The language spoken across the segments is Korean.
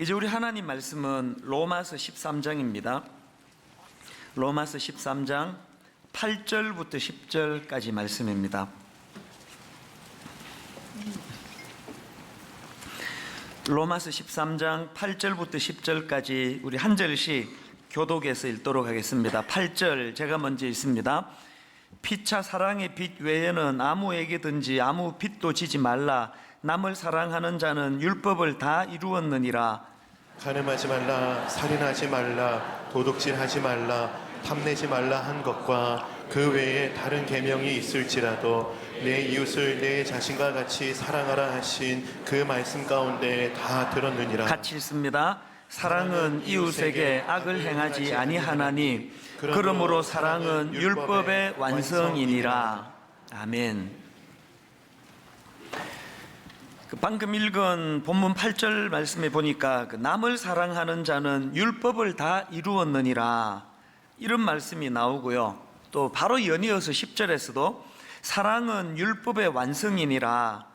이제 우리 하나님 말씀은 로마서 13장입니다. 로마서 13장 8절부터 10절까지 말씀입니다. 로마서 13장 8절부터 10절까지 우리 한 절씩 교독해서 읽도록 하겠습니다. 8절 제가 먼저 읽습니다. 피차 사랑의 빛 외에는 아무에게든지 아무 빚도 지지 말라. 남을 사랑하는 자는 율법을 다 이루었느니라. 간음하지 말라, 살인하지 말라, 도둑질하지 말라, 탐내지 말라 한 것과 그 외에 다른 계명이 있을지라도 내 이웃을 내 자신과 같이 사랑하라 하신 그 말씀 가운데 다 들었느니라. 같이 읽습니다. 사랑은 이웃에게 악을 행하지 아니하나니 그러므로 사랑은 율법의 완성이니라. 아멘. 방금 읽은 본문 8절 말씀에 보니까 남을 사랑하는 자는 율법을 다 이루었느니라 이런 말씀이 나오고요. 또 바로 연이어서 10절에서도 사랑은 율법의 완성이니라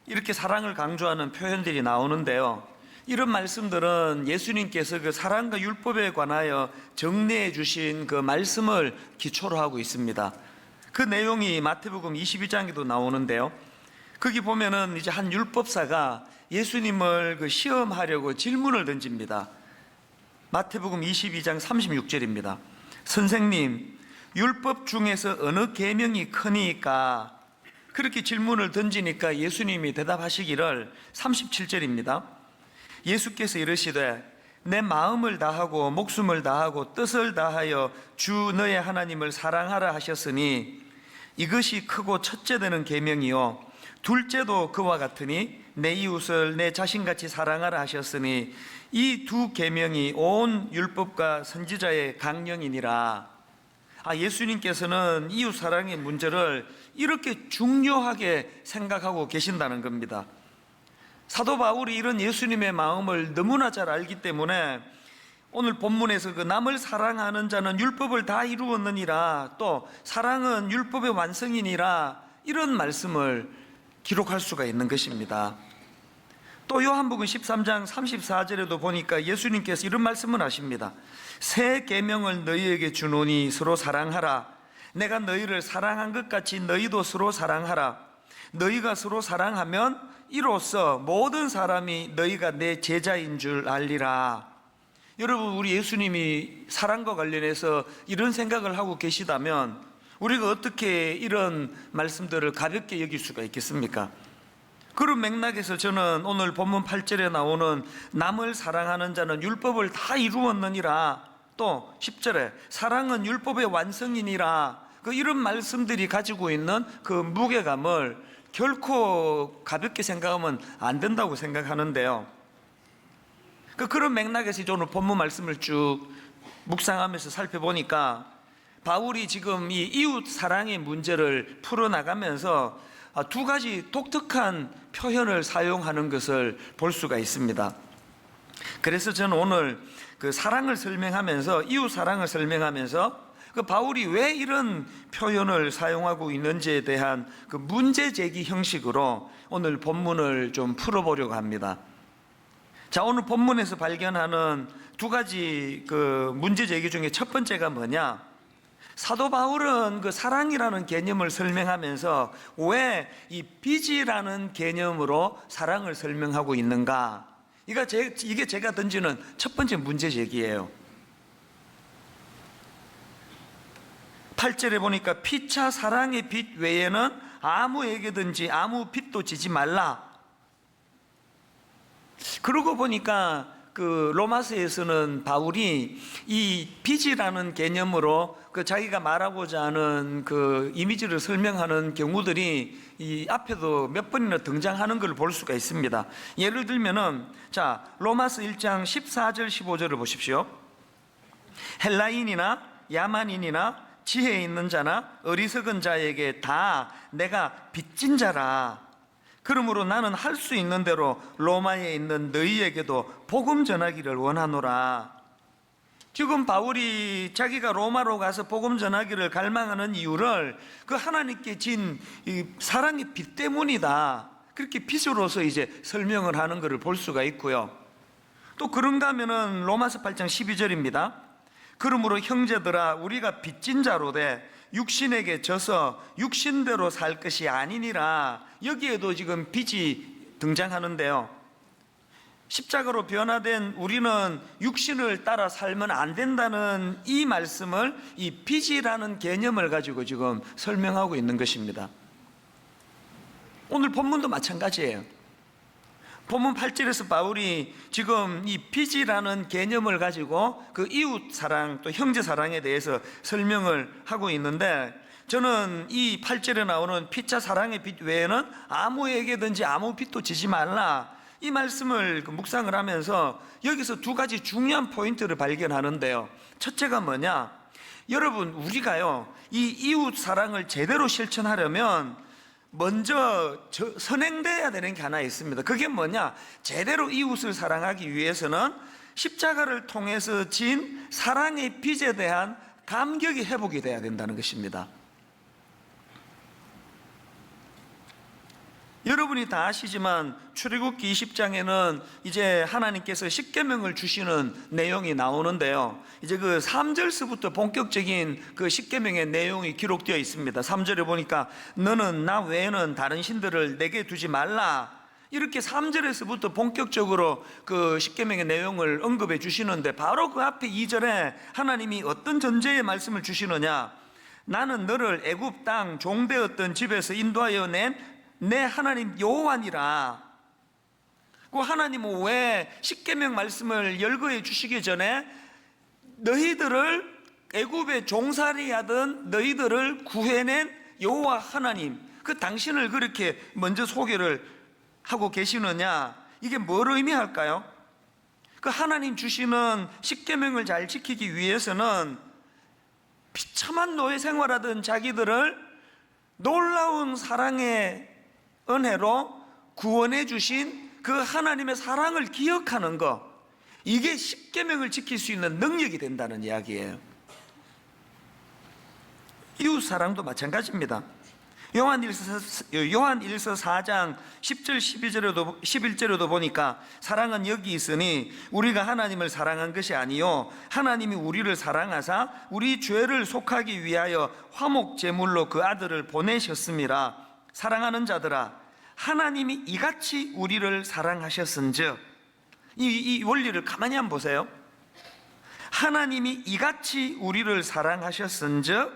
이렇게 사랑을 강조하는 표현들이 나오는데요. 이런 말씀들은 예수님께서 그 사랑과 율법에 관하여 정리해 주신 그 말씀을 기초로 하고 있습니다. 그 내용이 마태복음 22장에도 나오는데요. 거기 보면은 이제 한 율법사가 예수님을 그 시험하려고 질문을 던집니다. 마태복음 22장 36절입니다. 선생님, 율법 중에서 어느 계명이 크니까? 그렇게 질문을 던지니까 예수님이 대답하시기를 37절입니다. 예수께서 이르시되 내 마음을 다하고 목숨을 다하고 뜻을 다하여 주 너의 하나님을 사랑하라 하셨으니 이것이 크고 첫째 되는 계명이요 둘째도 그와 같으니 내 이웃을 내 자신같이 사랑하라 하셨으니 이 두 계명이 온 율법과 선지자의 강령이니라. 예수님께서는 이웃 사랑의 문제를 이렇게 중요하게 생각하고 계신다는 겁니다. 사도 바울이 이런 예수님의 마음을 너무나 잘 알기 때문에 오늘 본문에서 그 남을 사랑하는 자는 율법을 다 이루었느니라, 또 사랑은 율법의 완성이니라 이런 말씀을 기록할 수가 있는 것입니다. 또 요한복음 13장 34절에도 보니까 예수님께서 이런 말씀을 하십니다. 새 계명을 너희에게 주노니 서로 사랑하라. 내가 너희를 사랑한 것 같이 너희도 서로 사랑하라. 너희가 서로 사랑하면 이로써 모든 사람이 너희가 내 제자인 줄 알리라. 여러분, 우리 예수님이 사랑과 관련해서 이런 생각을 하고 계시다면 우리가 어떻게 이런 말씀들을 가볍게 여길 수가 있겠습니까? 그런 맥락에서 저는 오늘 본문 8절에 나오는 남을 사랑하는 자는 율법을 다 이루었느니라, 또 10절에 사랑은 율법의 완성이니라, 이런 말씀들이 가지고 있는 그 무게감을 결코 가볍게 생각하면 안 된다고 생각하는데요. 그런 맥락에서 이제 오늘 본문 말씀을 쭉 묵상하면서 살펴보니까 바울이 지금 이 이웃 사랑의 문제를 풀어나가면서 두 가지 독특한 표현을 사용하는 것을 볼 수가 있습니다. 그래서 저는 오늘 그 사랑을 설명하면서, 이웃 사랑을 설명하면서 그 바울이 왜 이런 표현을 사용하고 있는지에 대한 그 문제 제기 형식으로 오늘 본문을 좀 풀어보려고 합니다. 자, 오늘 본문에서 발견하는 두 가지 그 문제 제기 중에 첫 번째가 뭐냐? 사도 바울은 그 사랑이라는 개념을 설명하면서 왜 이 빚이라는 개념으로 사랑을 설명하고 있는가? 이게 제가 던지는 첫 번째 문제 제기예요. 8절에 보니까 피차 사랑의 빚 외에는 아무에게든지 아무 빚도 지지 말라. 그러고 보니까 그 로마서에서는 바울이 이 빚이라는 개념으로 그 자기가 말하고자 하는 그 이미지를 설명하는 경우들이 이 앞에도 몇 번이나 등장하는 걸 볼 수가 있습니다. 예를 들면은, 자, 로마서 1장 14절 15절을 보십시오. 헬라인이나 야만인이나 지혜 있는 자나 어리석은 자에게 다 내가 빚진 자라. 그러므로 나는 할 수 있는 대로 로마에 있는 너희에게도 복음 전하기를 원하노라. 지금 바울이 자기가 로마로 가서 복음 전하기를 갈망하는 이유를 그 하나님께 진 이 사랑의 빚 때문이다, 그렇게 빚으로서 이제 설명을 하는 것을 볼 수가 있고요. 또 그런가 하면은 로마서 8장 12절입니다. 그러므로 형제들아 우리가 빚진 자로 돼 육신에게 져서 육신대로 살 것이 아니니라. 여기에도 지금 빚이 등장하는데요. 십자가로 변화된 우리는 육신을 따라 살면 안 된다는 이 말씀을 이 빚이라는 개념을 가지고 지금 설명하고 있는 것입니다. 오늘 본문도 마찬가지예요. 본문 8절에서 바울이 지금 이 빚이라는 개념을 가지고 그 이웃 사랑 또 형제 사랑에 대해서 설명을 하고 있는데, 저는 이 8절에 나오는 피차 사랑의 빚 외에는 아무에게든지 아무 빚도 지지 말라, 이 말씀을 묵상을 하면서 여기서 두 가지 중요한 포인트를 발견하는데요. 첫째가 뭐냐? 여러분, 우리가요 이 이웃 사랑을 제대로 실천하려면 먼저 선행돼야 되는 게 하나 있습니다. 그게 뭐냐? 제대로 이웃을 사랑하기 위해서는 십자가를 통해서 진 사랑의 빚에 대한 감격이 회복이 돼야 된다는 것입니다. 여러분이 다 아시지만 출애굽기 20장에는 이제 하나님께서 십계명을 주시는 내용이 나오는데요. 이제 그 3절서부터 본격적인 그 십계명의 내용이 기록되어 있습니다. 3절에 보니까 너는 나 외에는 다른 신들을 내게 두지 말라, 이렇게 3절에서부터 본격적으로 그 십계명의 내용을 언급해 주시는데, 바로 그 앞에 2절에 하나님이 어떤 전제의 말씀을 주시느냐? 나는 너를 애굽 땅 종되었던 집에서 인도하여 내 하나님 여호와니라. 그 하나님은 왜 십계명 말씀을 열거해 주시기 전에 너희들을 애굽에 종살이하던 너희들을 구해낸 여호와 하나님, 그 당신을 그렇게 먼저 소개를 하고 계시느냐? 이게 뭘 의미할까요? 그 하나님 주시는 십계명을 잘 지키기 위해서는 비참한 노예 생활하던 자기들을 놀라운 사랑의 은혜로 구원해 주신 그 하나님의 사랑을 기억하는 것, 이게 십계명을 지킬 수 있는 능력이 된다는 이야기예요. 이웃 사랑도 마찬가지입니다. 요한일서 4장 10절 11절에도 보니까 사랑은 여기 있으니 우리가 하나님을 사랑한 것이 아니요 하나님이 우리를 사랑하사 우리 죄를 속하기 위하여 화목 제물로 그 아들을 보내셨음이라. 사랑하는 자들아, 하나님이 이같이 우리를 사랑하셨은즉, 이 원리를 가만히 한번 보세요. 하나님이 이같이 우리를 사랑하셨은즉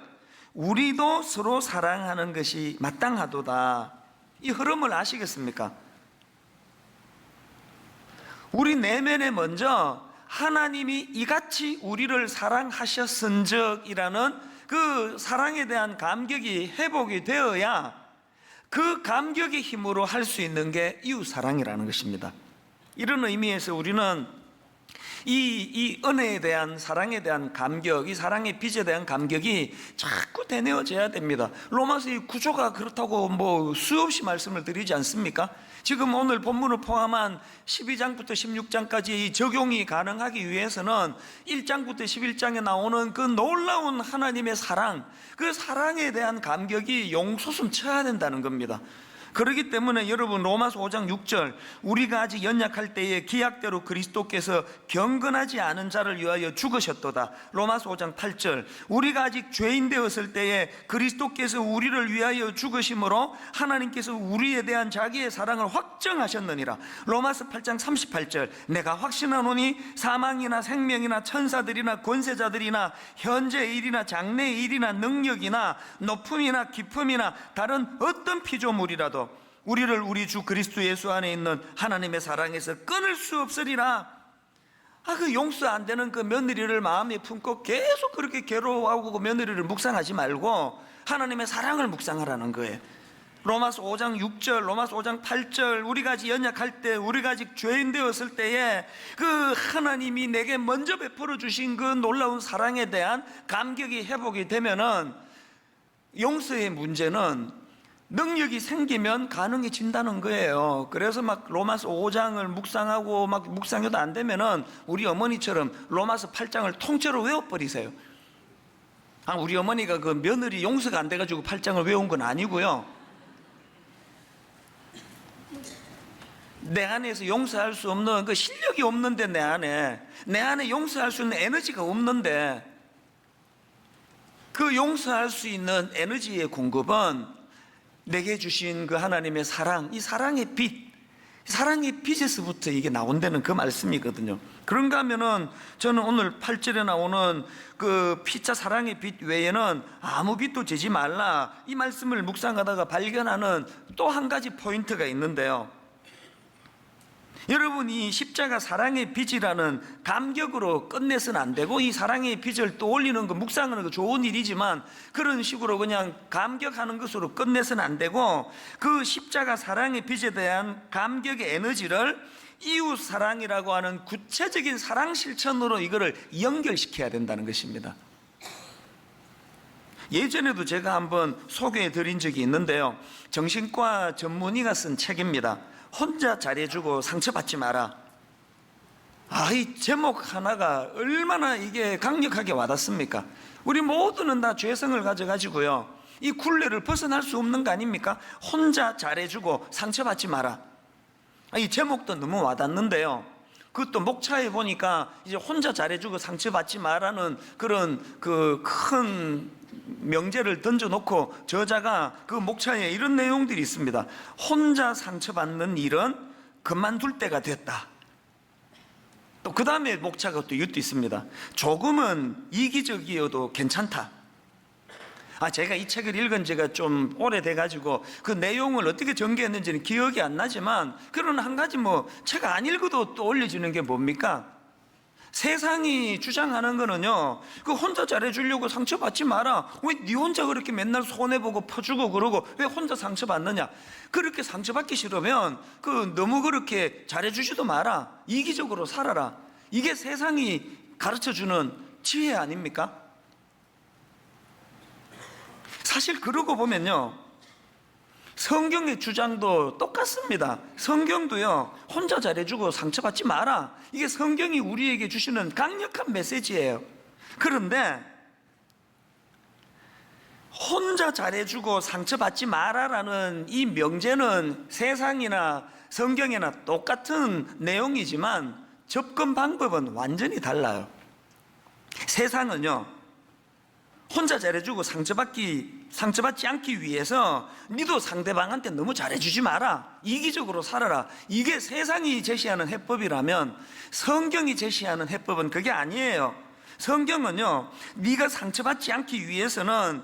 우리도 서로 사랑하는 것이 마땅하도다. 이 흐름을 아시겠습니까? 우리 내면에 먼저 하나님이 이같이 우리를 사랑하셨은즉 이라는 그 사랑에 대한 감격이 회복이 되어야 그 감격의 힘으로 할 수 있는 게 이웃 사랑이라는 것입니다. 이런 의미에서 우리는 이 은혜에 대한, 사랑에 대한 감격, 이 사랑의 빚에 대한 감격이 자꾸 되뇌어져야 됩니다. 로마서의 구조가 그렇다고 뭐 수없이 말씀을 드리지 않습니까? 지금 오늘 본문을 포함한 12장부터 16장까지 적용이 가능하기 위해서는 1장부터 11장에 나오는 그 놀라운 하나님의 사랑, 그 사랑에 대한 감격이 용솟음 쳐야 된다는 겁니다. 그렇기 때문에 여러분, 로마서 5장 6절 우리가 아직 연약할 때에 기약대로 그리스도께서 경건하지 않은 자를 위하여 죽으셨도다. 로마서 5장 8절 우리가 아직 죄인 되었을 때에 그리스도께서 우리를 위하여 죽으심으로 하나님께서 우리에 대한 자기의 사랑을 확정하셨느니라. 로마서 8장 38절 내가 확신하노니 사망이나 생명이나 천사들이나 권세자들이나 현재의 일이나 장래의 일이나 능력이나 높음이나 깊음이나 다른 어떤 피조물이라도 우리를 우리 주 그리스도 예수 안에 있는 하나님의 사랑에서 끊을 수 없으리라. 그 용서 안 되는 그 며느리를 마음에 품고 계속 그렇게 괴로워하고 그 며느리를 묵상하지 말고 하나님의 사랑을 묵상하라는 거예요. 로마서 5장 6절, 로마서 5장 8절 우리가 아직 연약할 때, 우리가 아직 죄인 되었을 때에 그 하나님이 내게 먼저 베풀어 주신 그 놀라운 사랑에 대한 감격이 회복이 되면은 용서의 문제는 능력이 생기면 가능해진다는 거예요. 그래서 막 로마서 5장을 묵상하고 막 묵상해도 안 되면은 우리 어머니처럼 로마서 8장을 통째로 외워버리세요. 우리 어머니가 그 며느리 용서가 안 돼가지고 8장을 외운 건 아니고요. 내 안에서 용서할 수 없는 그 실력이 없는데, 내 안에 용서할 수 있는 에너지가 없는데, 그 용서할 수 있는 에너지의 공급은 내게 주신 그 하나님의 사랑, 이 사랑의 빛에서부터 이게 나온다는 그 말씀이거든요. 그런가 하면은 저는 오늘 8절에 나오는 그 피자 사랑의 빛 외에는 아무 빛도 재지 말라, 이 말씀을 묵상하다가 발견하는 또 한 가지 포인트가 있는데요. 여러분, 이 십자가 사랑의 빛이라는 감격으로 끝내서는 안 되고, 이 사랑의 빛을 또 올리는 거, 묵상하는 거 좋은 일이지만 그런 식으로 그냥 감격하는 것으로 끝내서는 안 되고, 그 십자가 사랑의 빛에 대한 감격의 에너지를 이웃 사랑이라고 하는 구체적인 사랑 실천으로 이거를 연결시켜야 된다는 것입니다. 예전에도 제가 한번 소개해 드린 적이 있는데요, 정신과 전문의가 쓴 책입니다. 혼자 잘해주고 상처받지 마라. 이 제목 하나가 얼마나 이게 강력하게 와닿습니까? 우리 모두는 다 죄성을 가져가지고요, 이 굴레를 벗어날 수 없는 거 아닙니까? 혼자 잘해주고 상처받지 마라. 이 제목도 너무 와닿는데요, 그것도 목차에 보니까 이제 혼자 잘해주고 상처받지 마라는 그런 그 큰 명제를 던져놓고 저자가 그 목차에 이런 내용들이 있습니다. 혼자 상처받는 일은 그만둘 때가 됐다. 또 그 다음에 목차가 또 이것도 있습니다. 조금은 이기적이어도 괜찮다. 제가 이 책을 읽은 지가 좀 오래돼가지고 그 내용을 어떻게 전개했는지는 기억이 안 나지만, 그런 한 가지 책 안 읽어도 또 올려지는 게 뭡니까? 세상이 주장하는 거는요, 그 혼자 잘해주려고 상처받지 마라. 왜 네 혼자 그렇게 맨날 손해보고 퍼주고 그러고 왜 혼자 상처받느냐? 그렇게 상처받기 싫으면 너무 그렇게 잘해주지도 마라. 이기적으로 살아라. 이게 세상이 가르쳐주는 지혜 아닙니까? 사실 그러고 보면요, 성경의 주장도 똑같습니다. 성경도요, 혼자 잘해주고 상처받지 마라, 이게 성경이 우리에게 주시는 강력한 메시지예요. 그런데 혼자 잘해주고 상처받지 마라라는 이 명제는 세상이나 성경이나 똑같은 내용이지만 접근 방법은 완전히 달라요. 세상은요, 혼자 잘해주고 상처받지 않기 위해서 니도 상대방한테 너무 잘해주지 마라, 이기적으로 살아라, 이게 세상이 제시하는 해법이라면 성경이 제시하는 해법은 그게 아니에요. 성경은요, 네가 상처받지 않기 위해서는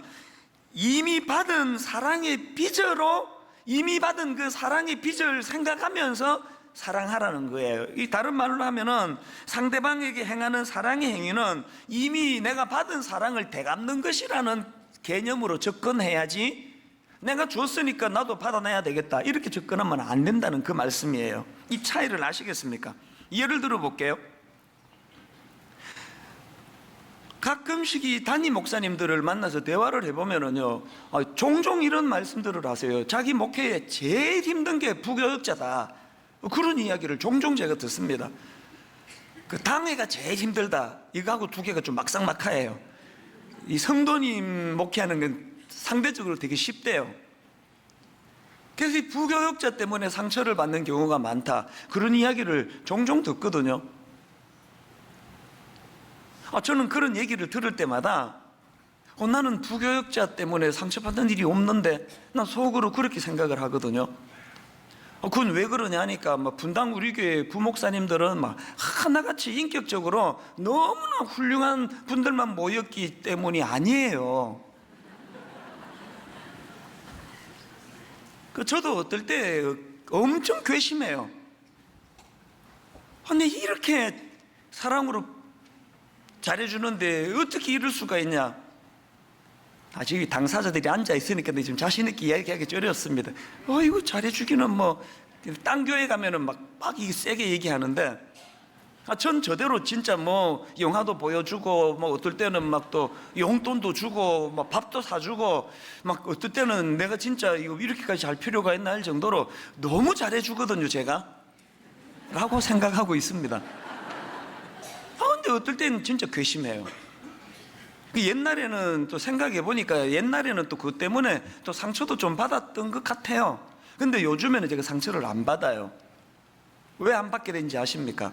이미 받은 사랑의 빚으로, 이미 받은 그 사랑의 빚을 생각하면서 사랑하라는 거예요. 이 다른 말로 하면은 상대방에게 행하는 사랑의 행위는 이미 내가 받은 사랑을 되갚는 것이라는 개념으로 접근해야지, 내가 줬으니까 나도 받아내야 되겠다 이렇게 접근하면 안 된다는 그 말씀이에요. 이 차이를 아시겠습니까? 예를 들어 볼게요. 가끔씩 이 담임 목사님들을 만나서 대화를 해보면은요, 종종 이런 말씀들을 하세요. 자기 목회에 제일 힘든 게 부교역자다, 그런 이야기를 종종 제가 듣습니다. 그 당회가 제일 힘들다, 이거하고 두 개가 좀 막상막하예요. 이 성도님 목회하는 건 상대적으로 되게 쉽대요. 그래서 이 부교역자 때문에 상처를 받는 경우가 많다, 그런 이야기를 종종 듣거든요. 저는 그런 얘기를 들을 때마다 나는 부교역자 때문에 상처받는 일이 없는데, 난 속으로 그렇게 생각을 하거든요. 그건 왜 그러냐 하니까, 분당 우리 교회 부목사님들은 하나같이 인격적으로 너무나 훌륭한 분들만 모였기 때문이 아니에요. 저도 어떨 때 엄청 괘씸해요. 근데 이렇게 사랑으로 잘해주는데 어떻게 이럴 수가 있냐? 아직 당사자들이 앉아 있으니까 지금 자신 있게 이야기하기 어렵습니다. 이거 잘해주기는 딴 교회 가면은 막 이게 세게 얘기하는데, 전 저대로 진짜 영화도 보여주고, 어떨 때는 또 용돈도 주고, 밥도 사주고, 어떨 때는 내가 진짜 이거 이렇게까지 할 필요가 있나 할 정도로 너무 잘해주거든요, 제가. 라고 생각하고 있습니다. 근데 어떨 때는 진짜 괘씸해요. 옛날에는 또 생각해 보니까, 옛날에는 또 그것 때문에 또 상처도 좀 받았던 것 같아요. 근데 요즘에는 제가 상처를 안 받아요. 왜 안 받게 된지 아십니까?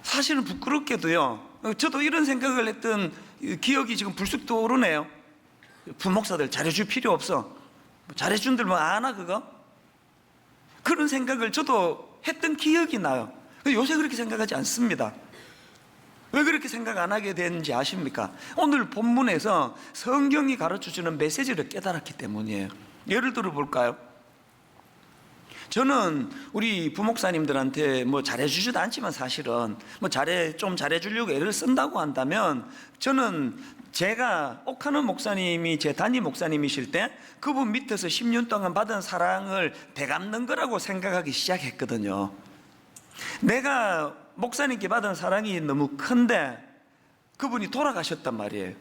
사실은 부끄럽게도요, 저도 이런 생각을 했던 기억이 지금 불쑥 떠오르네요. 부목사들 잘해줄 필요 없어, 잘해준들 뭐 아나 그거? 그런 생각을 저도 했던 기억이 나요. 요새 그렇게 생각하지 않습니다. 왜 그렇게 생각 안 하게 되는지 아십니까? 오늘 본문에서 성경이 가르쳐주는 메시지를 깨달았기 때문이에요. 예를 들어 볼까요? 저는 우리 부목사님들한테 뭐 잘해주지도 않지만 사실은 뭐 좀 잘해주려고 애를 쓴다고 한다면, 저는 제가 옥하는 목사님이 제 담임 목사님이실 때 그분 밑에서 10년 동안 받은 사랑을 되갚는 거라고 생각하기 시작했거든요. 내가 목사님께 받은 사랑이 너무 큰데 그분이 돌아가셨단 말이에요.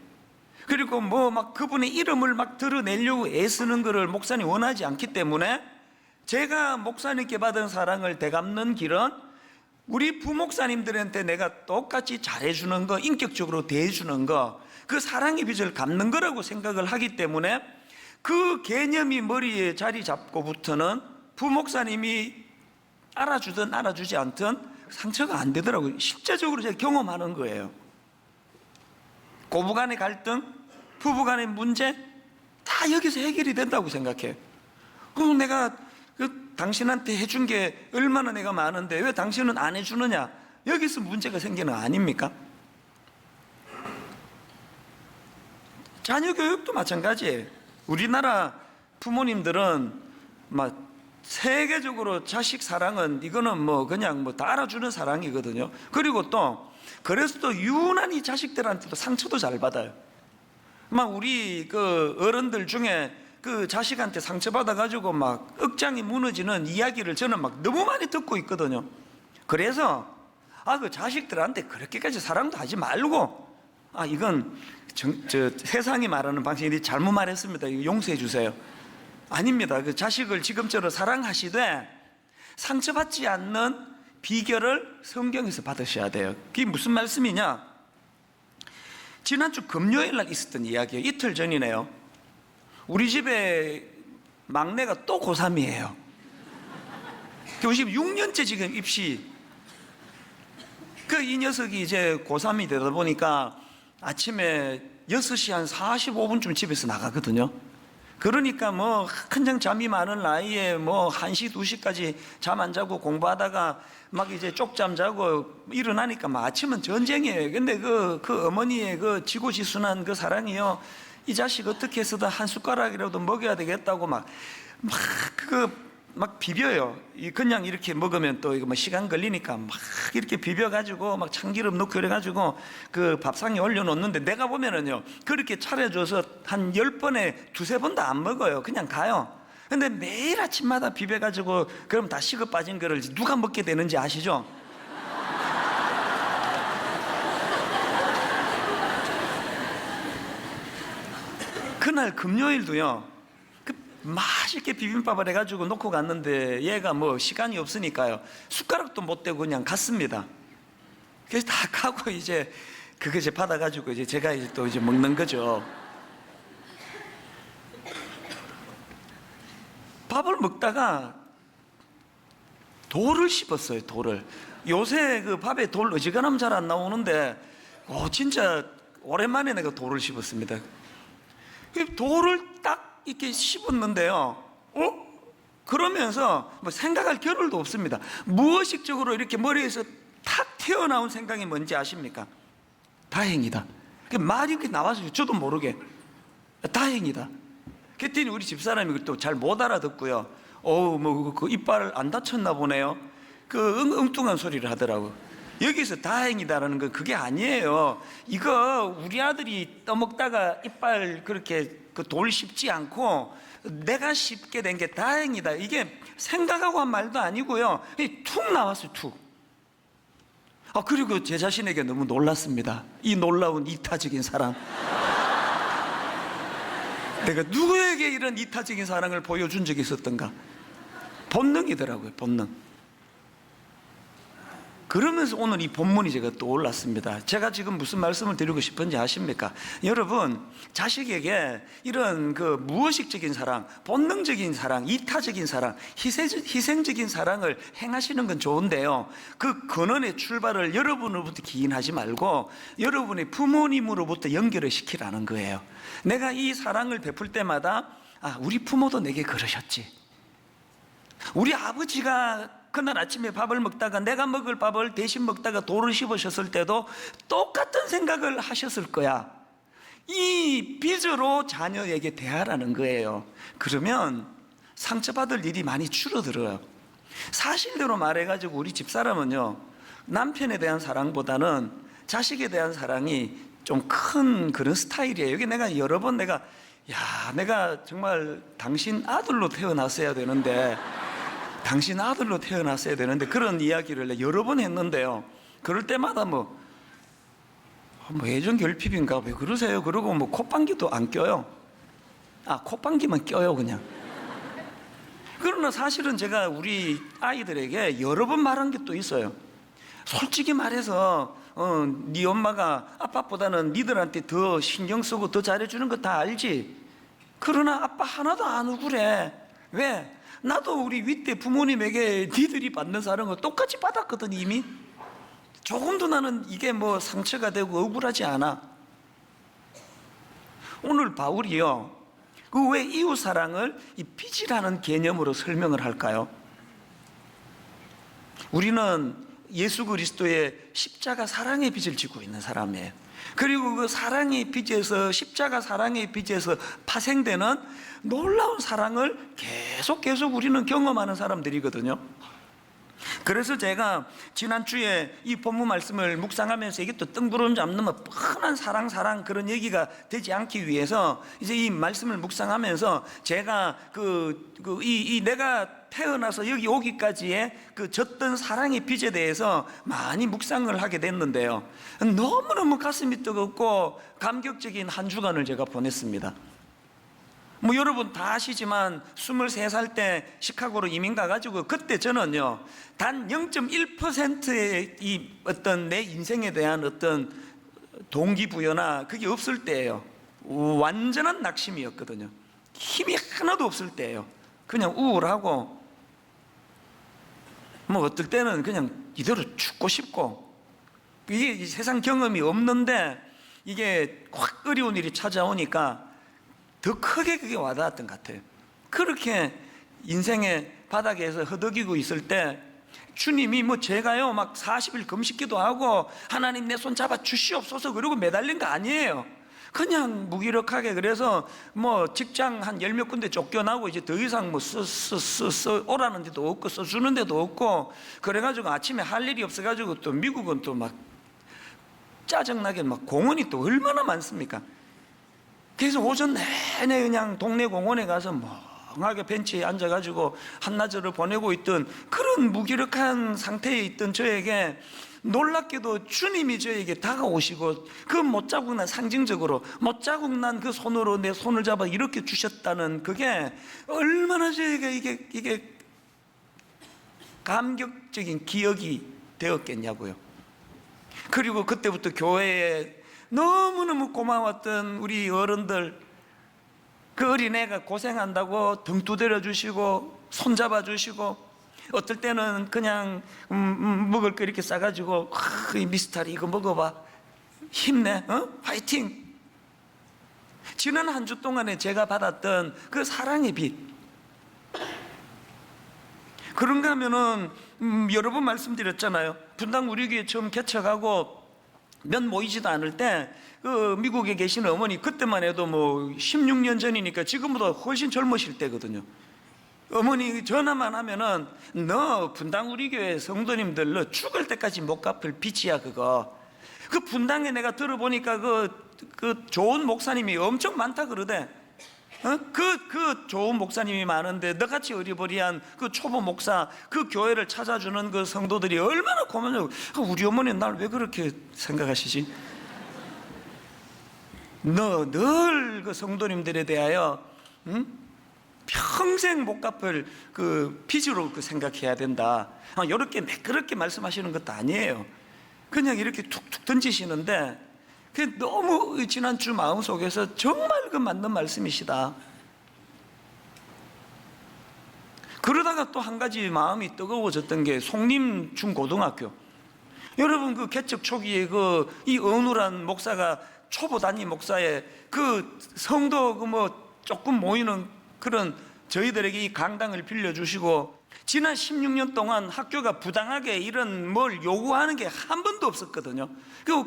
그리고 뭐 막 그분의 이름을 막 드러내려고 애쓰는 거를 목사님이 원하지 않기 때문에, 제가 목사님께 받은 사랑을 되갚는 길은 우리 부목사님들한테 내가 똑같이 잘해주는 거, 인격적으로 대해주는 거, 그 사랑의 빚을 갚는 거라고 생각을 하기 때문에, 그 개념이 머리에 자리 잡고부터는 부목사님이 알아주든 알아주지 않든 상처가 안 되더라고요. 실제적으로 제가 경험하는 거예요. 고부간의 갈등, 부부간의 문제 다 여기서 해결이 된다고 생각해요. 그럼 내가 당신한테 해준 게 얼마나 내가 많은데 왜 당신은 안 해주느냐, 여기서 문제가 생기는 거 아닙니까? 자녀 교육도 마찬가지예요. 우리나라 부모님들은 막 세계적으로 자식 사랑은 이거는 뭐 그냥 뭐 다 알아주는 사랑이거든요. 그리고 또 그래서 또 유난히 자식들한테도 상처도 잘 받아요. 막 우리 그 어른들 중에 그 자식한테 상처받아가지고 막 억장이 무너지는 이야기를 저는 막 너무 많이 듣고 있거든요. 그래서 그 자식들한테 그렇게까지 사랑도 하지 말고, 이건 세상이 말하는 방식이 잘못 말했습니다, 이거 용서해 주세요. 아닙니다. 그 자식을 지금처럼 사랑하시되 상처받지 않는 비결을 성경에서 받으셔야 돼요. 그게 무슨 말씀이냐? 지난주 금요일 날 있었던 이야기예요. 이틀 전이네요. 우리 집에 막내가 또 고3이에요. 지금 6년째 지금 입시. 이 녀석이 이제 고3이 되다 보니까 아침에 6시 한 45분쯤 집에서 나가거든요. 그러니까 뭐 한창 잠이 많은 나이에 뭐 1시, 2시까지 잠 안 자고 공부하다가 막 이제 쪽잠 자고 일어나니까 막 아침은 전쟁이에요. 근데 그 어머니의 그 지고지순한 그 사랑이요, 이 자식 어떻게 해서든 한 숟가락이라도 먹여야 되겠다고 막 비벼요. 그냥 이렇게 먹으면 또 이거 뭐 시간 걸리니까 막 이렇게 비벼가지고 막 참기름 넣고 그래가지고 그 밥상에 올려놓는데, 내가 보면은요 그렇게 차려줘서 한 10번에 2-3번도 안 먹어요. 그냥 가요. 근데 매일 아침마다 비벼가지고 그럼 다 식어 빠진 거를 누가 먹게 되는지 아시죠? 그날 금요일도요, 맛있게 비빔밥을 해가지고 놓고 갔는데 얘가 뭐 시간이 없으니까요 숟가락도 못 대고 그냥 갔습니다. 그래서 다 가고 이제 그거 이제 받아가지고 이제 제가 이제 또 이제 먹는 거죠. 밥을 먹다가 돌을 씹었어요. 돌을. 요새 그 밥에 돌 어지간하면 잘 안 나오는데 진짜 오랜만에 내가 돌을 씹었습니다. 돌을 딱 이렇게 씹었는데요, 그러면서 뭐 생각할 겨를도 없습니다. 무의식적으로 이렇게 머리에서 탁 튀어나온 생각이 뭔지 아십니까? 다행이다. 말이 이렇게 나와서 저도 모르게 다행이다. 그랬더니 우리 집사람이 또 잘 못 알아듣고요, 그 이빨 안 다쳤나 보네요. 엉뚱한 소리를 하더라고. 여기서 다행이다라는 건 그게 아니에요. 이거 우리 아들이 떠먹다가 이빨 그렇게 돌 씹지 않고 내가 씹게 된 게 다행이다. 이게 생각하고 한 말도 아니고요, 툭 나왔어요. 툭. 그리고 제 자신에게 너무 놀랐습니다. 이 놀라운 이타적인 사랑. 내가 누구에게 이런 이타적인 사랑을 보여준 적이 있었던가? 본능이더라고요. 본능. 그러면서 오늘 이 본문이 제가 떠올랐습니다. 제가 지금 무슨 말씀을 드리고 싶은지 아십니까? 여러분, 자식에게 이런 그 무의식적인 사랑, 본능적인 사랑, 이타적인 사랑, 희생적인 사랑을 행하시는 건 좋은데요, 그 근원의 출발을 여러분으로부터 기인하지 말고 여러분의 부모님으로부터 연결을 시키라는 거예요. 내가 이 사랑을 베풀 때마다 우리 부모도 내게 그러셨지, 우리 아버지가 그날 아침에 밥을 먹다가 내가 먹을 밥을 대신 먹다가 돌을 씹으셨을 때도 똑같은 생각을 하셨을 거야. 이 빚으로 자녀에게 대하라는 거예요. 그러면 상처받을 일이 많이 줄어들어요. 사실대로 말해가지고 우리 집사람은요, 남편에 대한 사랑보다는 자식에 대한 사랑이 좀 큰 그런 스타일이에요. 여기 내가 여러 번 내가 정말 당신 아들로 태어났어야 되는데, 당신 아들로 태어났어야 되는데 그런 이야기를 여러 번 했는데요, 그럴 때마다 애정 결핍인가 왜 그러세요? 그러고 콧방귀도 안 껴요. 콧방귀만 껴요 그냥. 그러나 사실은 제가 우리 아이들에게 여러 번 말한 게 또 있어요. 솔직히 말해서 네 엄마가 아빠보다는 니들한테 더 신경 쓰고 더 잘해주는 거 다 알지? 그러나 아빠 하나도 안 억울해. 왜? 나도 우리 윗대 부모님에게 니들이 받는 사랑을 똑같이 받았거든. 이미 조금도 나는 이게 상처가 되고 억울하지 않아. 오늘 바울이요, 그 왜 이웃사랑을 이 빚이라는 개념으로 설명을 할까요? 우리는 예수 그리스도의 십자가 사랑의 빚을 지고 있는 사람이에요. 그리고 그 사랑의 빚에서, 십자가 사랑의 빚에서 파생되는 놀라운 사랑을 계속 우리는 경험하는 사람들이거든요. 그래서 제가 지난주에 이 본문 말씀을 묵상하면서 이게 또 뜬구름 잡는 뻔한 사랑 그런 얘기가 되지 않기 위해서 이제 이 말씀을 묵상하면서 제가 내가 태어나서 여기 오기까지의 그 졌던 사랑의 빚에 대해서 많이 묵상을 하게 됐는데요, 너무너무 가슴이 뜨겁고 감격적인 한 주간을 제가 보냈습니다. 여러분 다 아시지만 23살 때 시카고로 이민 가가지고 그때 저는요, 단 0.1%의 이 어떤 내 인생에 대한 어떤 동기부여나 그게 없을 때예요. 완전한 낙심이었거든요. 힘이 하나도 없을 때예요. 그냥 우울하고 어떨 때는 그냥 이대로 죽고 싶고, 이게 세상 경험이 없는데 이게 확 어려운 일이 찾아오니까 더 크게 그게 와닿았던 것 같아요. 그렇게 인생의 바닥에서 허덕이고 있을 때 주님이 제가요 40일 금식기도 하고 하나님 내 손 잡아 주시옵소서 그러고 매달린 거 아니에요. 그냥 무기력하게, 그래서 직장 한 10몇 군데 쫓겨나고 이제 더 이상 오라는 데도 없고 써주는 데도 없고, 그래가지고 아침에 할 일이 없어가지고 또 미국은 또 짜증나게 공원이 또 얼마나 많습니까? 그래서 오전 내내 그냥 동네 공원에 가서 멍하게 벤치에 앉아가지고 한나절을 보내고 있던 그런 무기력한 상태에 있던 저에게 놀랍게도 주님이 저에게 다가오시고 그 못자국난, 상징적으로 못자국난 그 손으로 내 손을 잡아 이렇게 주셨다는 그게 얼마나 저에게 이게 감격적인 기억이 되었겠냐고요. 그리고 그때부터 교회에 너무너무 고마웠던 우리 어른들, 그 어린애가 고생한다고 등 두드려 주시고 손잡아 주시고, 어떨 때는 그냥 먹을 거 이렇게 싸가지고 미스터리 이거 먹어봐, 힘내, 화이팅. 지난 한 주 동안에 제가 받았던 그 사랑의 빛, 그런가 하면은 여러 번 말씀드렸잖아요. 분당 우리 교회 처음 개척하고 몇 모이지도 않을 때 그 미국에 계신 어머니, 그때만 해도 16년 전이니까 지금보다 훨씬 젊으실 때거든요. 어머니 전화만 하면은 너 분당 우리 교회 성도님들 너 죽을 때까지 못 갚을 빚이야 그거. 그 분당에 내가 들어보니까 그 좋은 목사님이 엄청 많다 그러대. 그 좋은 목사님이 많은데 너같이 어리버리한 그 초보 목사, 그 교회를 찾아주는 그 성도들이 얼마나 고마냐고. 우리 어머니는 날 왜 그렇게 생각하시지? 너 늘 그 성도님들에 대하여 평생 못 갚을 그 빚으로 그 생각해야 된다. 이렇게 매끄럽게 말씀하시는 것도 아니에요. 그냥 이렇게 툭툭 던지시는데 그 너무 지난주 마음속에서 정말 그 맞는 말씀이시다. 그러다가 또 한 가지 마음이 뜨거워졌던 게 송림 중고등학교. 여러분 그 개척 초기에 그 이 어눌한 목사가 초보 담임 목사의 그 성도 그 뭐 조금 모이는 그런 저희들에게 이 강당을 빌려주시고 지난 16년 동안 학교가 부당하게 이런 뭘 요구하는 게 한 번도 없었거든요.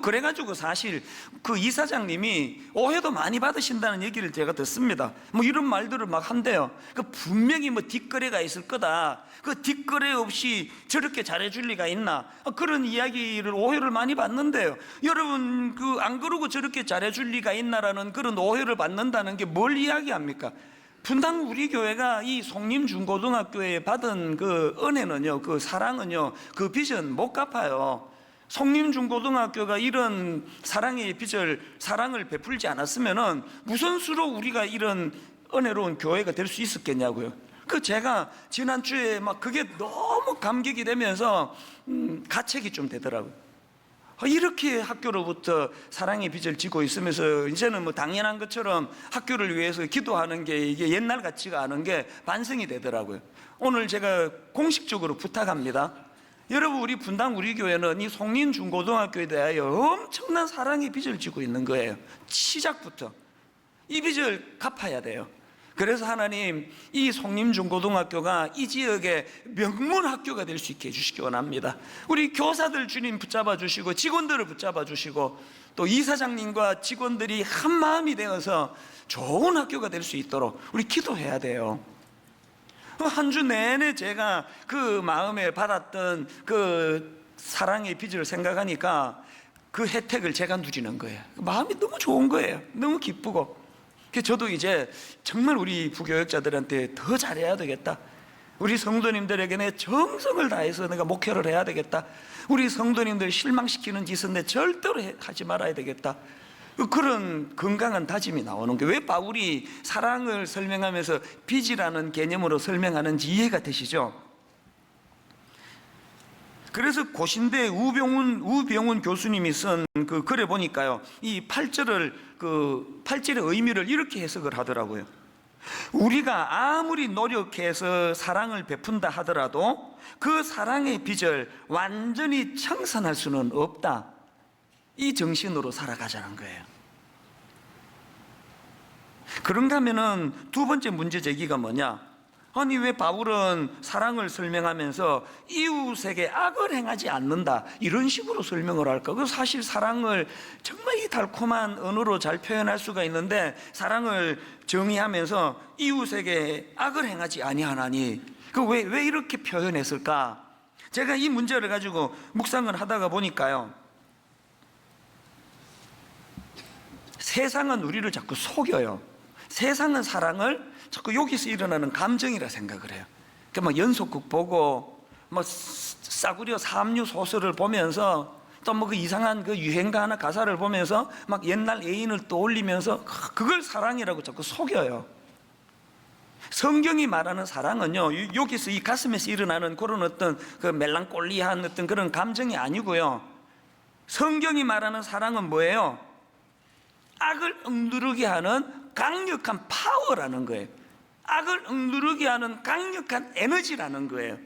그래가지고 사실 그 이사장님이 오해도 많이 받으신다는 얘기를 제가 듣습니다. 뭐 이런 말들을 막 한대요. 분명히 뭐 뒷거래가 있을 거다. 그 뒷거래 없이 저렇게 잘해줄 리가 있나? 그런 이야기를 오해를 많이 받는데요. 여러분 안 그러고 저렇게 잘해줄 리가 있나라는 그런 오해를 받는다는 게 뭘 이야기합니까? 분당 우리 교회가 이 송림 중고등학교에 받은 그 은혜는요, 그 사랑은요, 그 빚은 못 갚아요. 송림 중고등학교가 이런 사랑의 빚을 사랑을 베풀지 않았으면은 무슨 수로 우리가 이런 은혜로운 교회가 될 수 있었겠냐고요. 제가 지난주에 막 그게 너무 감격이 되면서 가책이 좀 되더라고요. 이렇게 학교로부터 사랑의 빚을 지고 있으면서 이제는 뭐 당연한 것처럼 학교를 위해서 기도하는 게 이게 옛날 같지가 않은 게 반성이 되더라고요. 오늘 제가 공식적으로 부탁합니다. 여러분 우리 분당 우리 교회는 이 송림 중고등학교에 대하여 엄청난 사랑의 빚을 지고 있는 거예요. 시작부터 이 빚을 갚아야 돼요. 그래서 하나님 이 송림중고등학교가 이 지역의 명문 학교가 될 수 있게 해주시기 원합니다. 우리 교사들 주님 붙잡아 주시고 직원들을 붙잡아 주시고 또 이사장님과 직원들이 한 마음이 되어서 좋은 학교가 될 수 있도록 우리 기도해야 돼요. 한 주 내내 제가 그 마음에 받았던 그 사랑의 빚을 생각하니까 그 혜택을 제가 누리는 거예요. 마음이 너무 좋은 거예요. 너무 기쁘고. 저도 이제 정말 우리 부교역자들한테 더 잘해야 되겠다. 우리 성도님들에게는 정성을 다해서 내가 목회를 해야 되겠다. 우리 성도님들 실망시키는 짓은 내 절대로 하지 말아야 되겠다. 그런 건강한 다짐이 나오는 게 왜 바울이 사랑을 설명하면서 빚이라는 개념으로 설명하는지 이해가 되시죠? 그래서 고신대 우병훈 교수님이 쓴 그 글에 보니까요, 이 8절의 의미를 이렇게 해석을 하더라고요. 우리가 아무리 노력해서 사랑을 베푼다 하더라도 그 사랑의 빚을 완전히 청산할 수는 없다. 이 정신으로 살아가자는 거예요. 그런가 하면은 두 번째 문제 제기가 뭐냐? 아니 왜 바울은 사랑을 설명하면서 이웃에게 악을 행하지 않는다 이런 식으로 설명을 할까? 그 사실 사랑을 정말 이 달콤한 언어로 잘 표현할 수가 있는데 사랑을 정의하면서 이웃에게 악을 행하지 아니하나니 왜 이렇게 표현했을까? 제가 이 문제를 가지고 묵상을 하다가 보니까요, 세상은 우리를 자꾸 속여요. 세상은 사랑을 자꾸 여기서 일어나는 감정이라 생각을 해요. 막 연속극 보고 싸구려 삼류 소설을 보면서 또 그 이상한 그 유행가 하나 가사를 보면서 막 옛날 애인을 떠올리면서 그걸 사랑이라고 자꾸 속여요. 성경이 말하는 사랑은요, 여기서 이 가슴에서 일어나는 그런 어떤 그 멜랑콜리한 어떤 그런 감정이 아니고요. 성경이 말하는 사랑은 뭐예요? 악을 억누르게 하는 강력한 파워라는 거예요. 악을 억누르게 하는 강력한 에너지라는 거예요.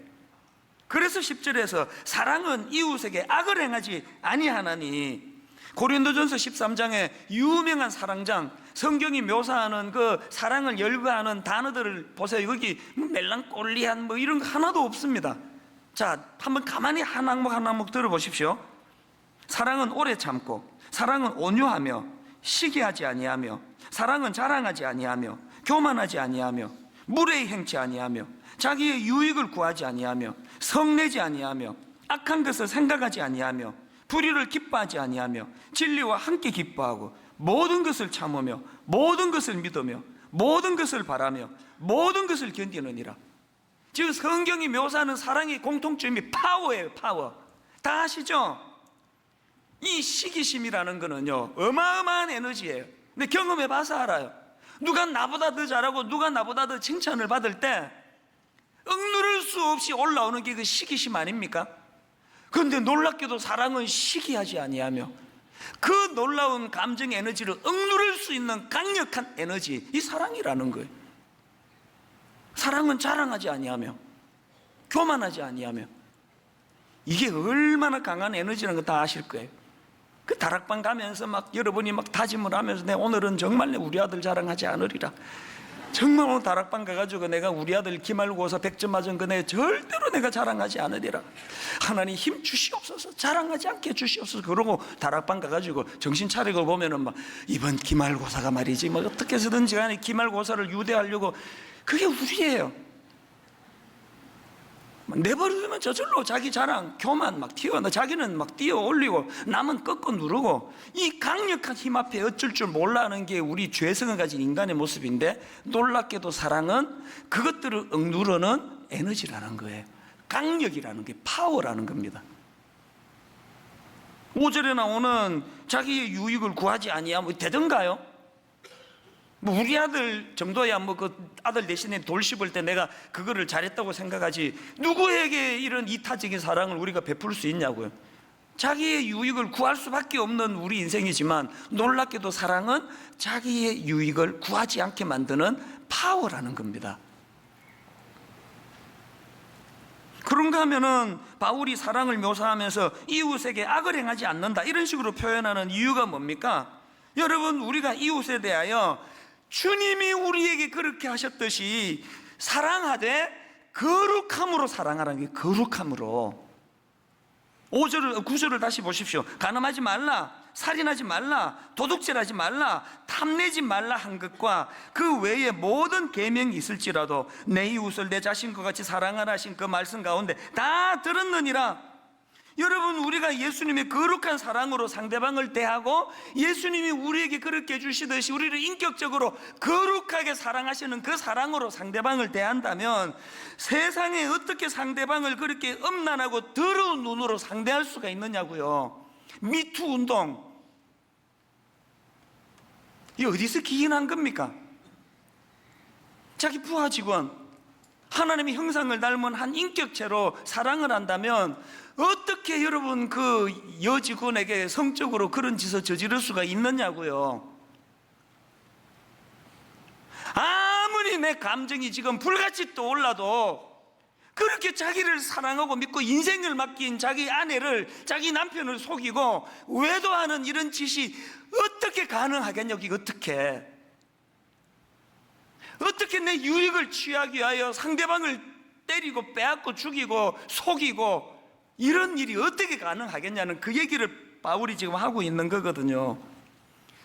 그래서 10절에서 사랑은 이웃에게 악을 행하지 아니하나니, 고린도전서 13장에 유명한 사랑장, 성경이 묘사하는 그 사랑을 열거하는 단어들을 보세요. 여기 멜랑콜리한 이런 거 하나도 없습니다. 자, 한번 가만히 한 항목 한 항목 들어보십시오. 사랑은 오래 참고, 사랑은 온유하며, 시기하지 아니하며, 사랑은 자랑하지 아니하며, 교만하지 아니하며, 무례히 행치 아니하며, 자기의 유익을 구하지 아니하며, 성내지 아니하며, 악한 것을 생각하지 아니하며, 불의를 기뻐하지 아니하며, 진리와 함께 기뻐하고, 모든 것을 참으며, 모든 것을 믿으며, 모든 것을 바라며, 모든 것을 견디느니라. 지금 성경이 묘사하는 사랑의 공통점이 파워예요. 파워. 다 아시죠? 이 시기심이라는 거는요, 어마어마한 에너지예요. 근데 경험해 봐서 알아요. 누가 나보다 더 잘하고 누가 나보다 더 칭찬을 받을 때 억누를 수 없이 올라오는 게 그 시기심 아닙니까? 그런데 놀랍게도 사랑은 시기하지 아니하며 그 놀라운 감정 에너지를 억누를 수 있는 강력한 에너지, 이 사랑이라는 거예요. 사랑은 자랑하지 아니하며 교만하지 아니하며, 이게 얼마나 강한 에너지라는 거 다 아실 거예요. 그 다락방 가면서 막 여러분이 막 다짐을 하면서 내 오늘은 정말 우리 아들 자랑하지 않으리라, 정말 오늘 다락방 가가지고 내가 우리 아들 기말고사 100점 맞은 거 내 절대로 내가 자랑하지 않으리라, 하나님 힘 주시옵소서, 자랑하지 않게 주시옵소서. 그러고 다락방 가가지고 정신 차리고 보면은 막 이번 기말고사가 말이지 뭐 어떻게 해서든지 간에 기말고사를 유대하려고, 그게 우리예요. 내버려두면 저절로 자기 자랑, 교만 막 자기는 막 뛰어 올리고 남은 꺾어 누르고, 이 강력한 힘 앞에 어쩔 줄 몰라하는 게 우리 죄성을 가진 인간의 모습인데, 놀랍게도 사랑은 그것들을 억누르는 에너지라는 거예요. 강력이라는 게, 파워라는 겁니다. 5절에 나오는 자기의 유익을 구하지 아니하면 되던가요? 뭐 우리 아들 정도야 뭐 그 아들 대신에 돌 씹을 때 내가 그거를 잘했다고 생각하지, 누구에게 이런 이타적인 사랑을 우리가 베풀 수 있냐고요. 자기의 유익을 구할 수밖에 없는 우리 인생이지만, 놀랍게도 사랑은 자기의 유익을 구하지 않게 만드는 파워라는 겁니다. 그런가 하면은 바울이 사랑을 묘사하면서 이웃에게 악을 행하지 않는다 이런 식으로 표현하는 이유가 뭡니까? 여러분, 우리가 이웃에 대하여 주님이 우리에게 그렇게 하셨듯이 사랑하되 거룩함으로 사랑하라는 게, 거룩함으로. 9절을 다시 보십시오. 간음하지 말라, 살인하지 말라, 도둑질하지 말라, 탐내지 말라 한 것과 그 외에 모든 계명이 있을지라도 내 이웃을 내 자신과 같이 사랑하라 하신 그 말씀 가운데 다 들었느니라. 여러분, 우리가 예수님의 거룩한 사랑으로 상대방을 대하고 예수님이 우리에게 그렇게 해주시듯이 우리를 인격적으로 거룩하게 사랑하시는 그 사랑으로 상대방을 대한다면, 세상에 어떻게 상대방을 그렇게 음란하고 더러운 눈으로 상대할 수가 있느냐고요. 미투 운동, 이 어디서 기인한 겁니까? 자기 부하 직원, 하나님의 형상을 닮은 한 인격체로 사랑을 한다면 어떻게 여러분 그 여직원에게 성적으로 그런 짓을 저지를 수가 있느냐고요. 아무리 내 감정이 지금 불같이 떠올라도 그렇게 자기를 사랑하고 믿고 인생을 맡긴 자기 아내를, 자기 남편을 속이고 외도하는 이런 짓이 어떻게 가능하겠냐고. 이게 어떻게 내 유익을 취하기 위하여 상대방을 때리고 빼앗고 죽이고 속이고 이런 일이 어떻게 가능하겠냐는 그 얘기를 바울이 지금 하고 있는 거거든요.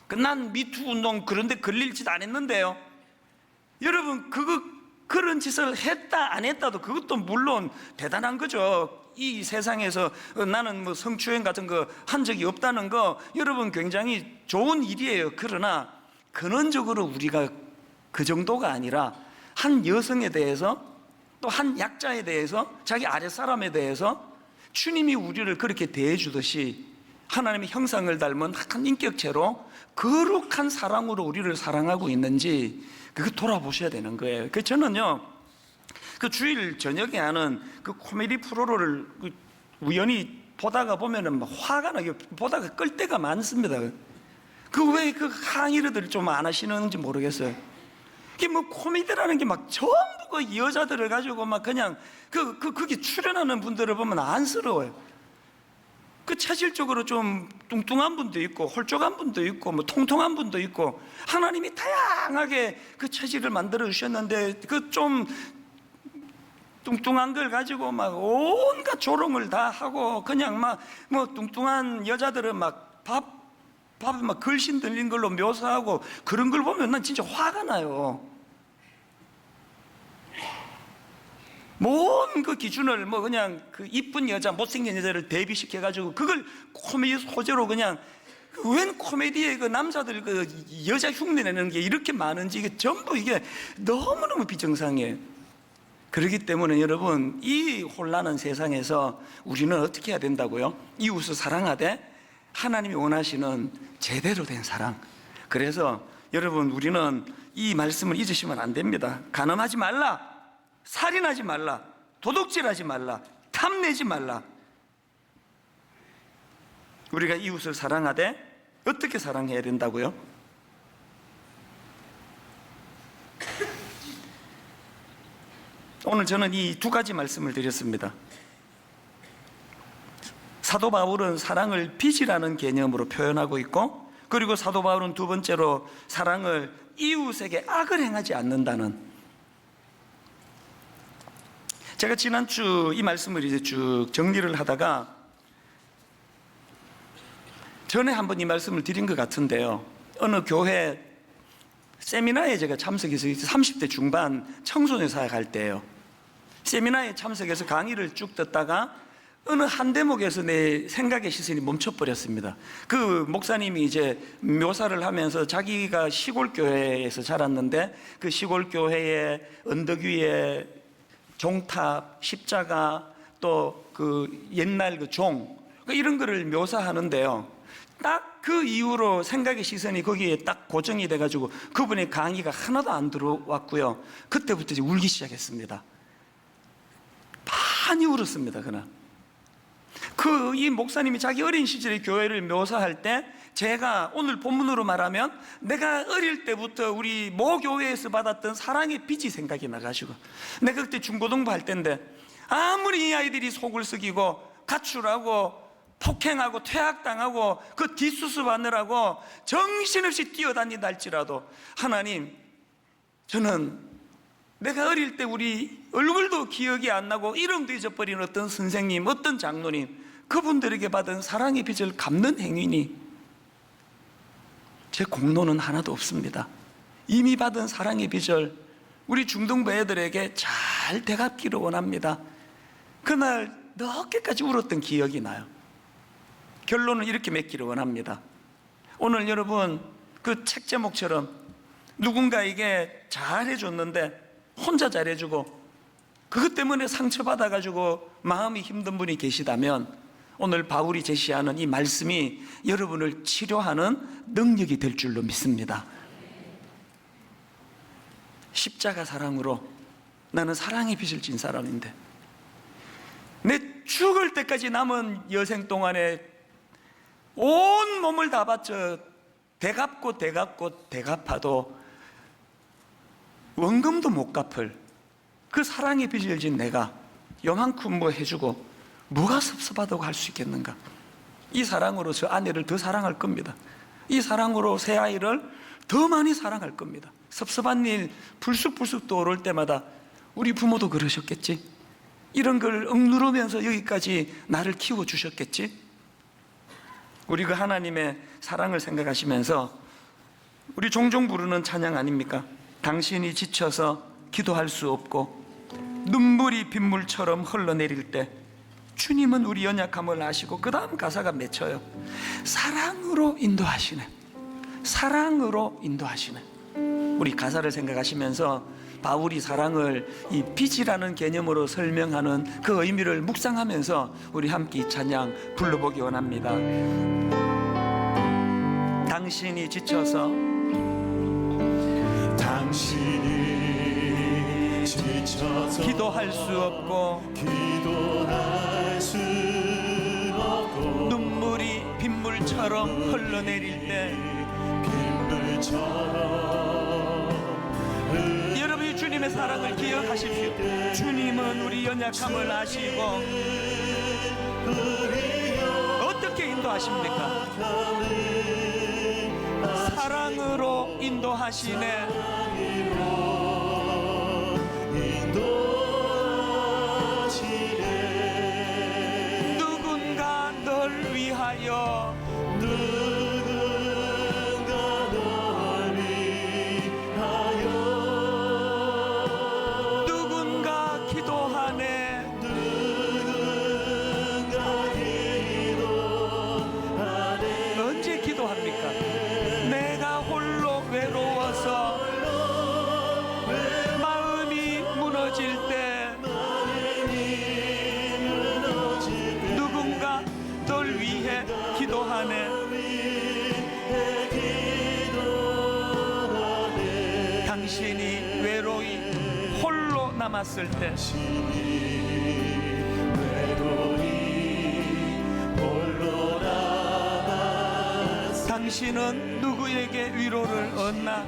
난 미투 운동 그런데 걸릴 짓 안 했는데요. 여러분, 그런 짓을 했다 안 했다도 그것도 물론 대단한 거죠. 이 세상에서 나는 뭐 성추행 같은 거 한 적이 없다는 거 여러분 굉장히 좋은 일이에요. 그러나 근원적으로 우리가 그 정도가 아니라 한 여성에 대해서, 또 한 약자에 대해서, 자기 아랫사람에 대해서 주님이 우리를 그렇게 대해주듯이 하나님의 형상을 닮은 한 인격체로 거룩한 사랑으로 우리를 사랑하고 있는지 그거 돌아보셔야 되는 거예요. 저는요, 그 주일 저녁에 하는 그 코미디 프로를 우연히 보다가 보면은 막 화가 나게 보다가 끌 때가 많습니다. 그 왜 그 항의를 좀 안 하시는지 모르겠어요. 이게 뭐 코미디라는 게 막 전부 그 여자들을 가지고 막 그냥 거기 출연하는 분들을 보면 안쓰러워요. 그 체질적으로 좀 뚱뚱한 분도 있고 홀쭉한 분도 있고 뭐 통통한 분도 있고, 하나님이 다양하게 그 체질을 만들어 주셨는데 그 좀 뚱뚱한 걸 가지고 막 온갖 조롱을 다 하고, 그냥 막 뭐 뚱뚱한 여자들은 막 밥에 막 걸신 들린 걸로 묘사하고, 그런 걸 보면 난 진짜 화가 나요. 뭔 그 기준을 뭐 그냥 그 이쁜 여자, 못생긴 여자를 대비시켜가지고 그걸 코미디 소재로 그냥, 웬 코미디에 그 남자들 그 여자 흉내 내는 게 이렇게 많은지, 이게 전부 이게 너무너무 비정상이에요. 그렇기 때문에 여러분, 이 혼란한 세상에서 우리는 어떻게 해야 된다고요? 이웃을 사랑하되 하나님이 원하시는 제대로 된 사랑. 그래서 여러분, 우리는 이 말씀을 잊으시면 안 됩니다. 간음하지 말라, 살인하지 말라, 도둑질하지 말라, 탐내지 말라. 우리가 이웃을 사랑하되 어떻게 사랑해야 된다고요? 오늘 저는 이 두 가지 말씀을 드렸습니다. 사도 바울은 사랑을 빚이라는 개념으로 표현하고 있고, 그리고 사도 바울은 두 번째로 사랑을 이웃에게 악을 행하지 않는다는. 제가 지난주 이 말씀을 이제 쭉 정리를 하다가 전에 한번 이 말씀을 드린 것 같은데요, 어느 교회 세미나에 제가 참석해서 30대 중반 청소년 사역할 때예요. 세미나에 참석해서 강의를 쭉 듣다가 어느 한 대목에서 내 생각의 시선이 멈춰버렸습니다. 그 목사님이 이제 묘사를 하면서 자기가 시골 교회에서 자랐는데 그 시골 교회의 언덕 위에 종탑, 십자가, 또 그 옛날 그 종, 이런 거를 묘사하는데요, 딱 그 이후로 생각의 시선이 거기에 딱 고정이 돼가지고 그분의 강의가 하나도 안 들어왔고요, 그때부터 이제 울기 시작했습니다. 많이 울었습니다. 그날 이 목사님이 자기 어린 시절의 교회를 묘사할 때, 제가 오늘 본문으로 말하면 내가 어릴 때부터 우리 모 교회에서 받았던 사랑의 빚이 생각이 나가지고, 내가 그때 중고등부 할 때인데 아무리 이 아이들이 속을 썩이고 가출하고 폭행하고 퇴학당하고 그 뒷수습 하느라고 정신없이 뛰어다닌다 할지라도, 하나님, 저는 내가 어릴 때 우리 얼굴도 기억이 안 나고 이름도 잊어버린 어떤 선생님, 어떤 장로님, 그분들에게 받은 사랑의 빚을 갚는 행위니 제 공로는 하나도 없습니다. 이미 받은 사랑의 빚을 우리 중등부 애들에게 잘 되갚기를 원합니다. 그날 늦게까지 울었던 기억이 나요. 결론은 이렇게 맺기를 원합니다. 오늘 여러분, 그 책 제목처럼 누군가에게 잘해줬는데 혼자 잘해주고 그것 때문에 상처받아가지고 마음이 힘든 분이 계시다면, 오늘 바울이 제시하는 이 말씀이 여러분을 치료하는 능력이 될 줄로 믿습니다. 십자가 사랑으로 나는 사랑의 빚을 진 사람인데, 내 죽을 때까지 남은 여생 동안에 온 몸을 다 바쳐 대갚고 대갚아도 원금도 못 갚을 그 사랑의 빚을 진 내가 요만큼 뭐 해주고 뭐가 섭섭하다고 할 수 있겠는가? 이 사랑으로 저 아내를 더 사랑할 겁니다. 이 사랑으로 새 아이를 더 많이 사랑할 겁니다. 섭섭한 일 불쑥불쑥 떠오를 때마다 우리 부모도 그러셨겠지? 이런 걸 억누르면서 여기까지 나를 키워주셨겠지? 우리 그 하나님의 사랑을 생각하시면서 우리 종종 부르는 찬양 아닙니까? 당신이 지쳐서 기도할 수 없고 눈물이 빗물처럼 흘러내릴 때 주님은 우리 연약함을 아시고, 그 다음 가사가 맺혀요. 사랑으로 인도하시네. 사랑으로 인도하시네. 우리 가사를 생각하시면서 바울이 사랑을 이 빚이라는 개념으로 설명하는 그 의미를 묵상하면서 우리 함께 이 찬양 불러보기 원합니다. 당신이 지쳐서, 당신이 지쳐서 기도할 수 없고 기도할 수 없고 눈물이 빗물처럼 흘러내릴 때, 빗물처럼 여러분이 주님의 사랑을 기억하십시오. 주님은 우리 연약함을 아시고 어떻게 인도하십니까? 사랑으로 인도하시네. 누군가 널 위하여, 누군가 기도하네. 언제 기도합니까? 내가 홀로 외로워서 남았을 때 당신은 누구에게 위로를 얻나?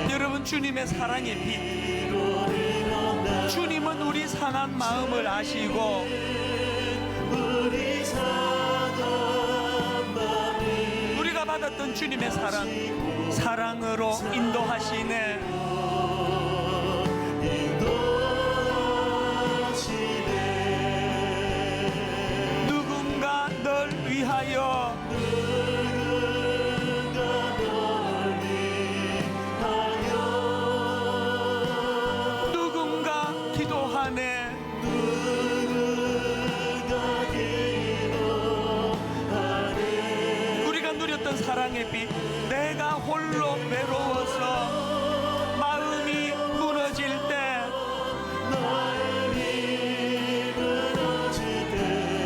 여러분, 주님의 사랑의 빛, 주님은 우리 상한 마음을 아시고 우리가 받았던 주님의 사랑으로 인도하시네. 누군가 널 위하여 누군가 기도하네. 우리가 누렸던 사랑의 빛, 내가 홀로 외로워서 마음이 무너질 때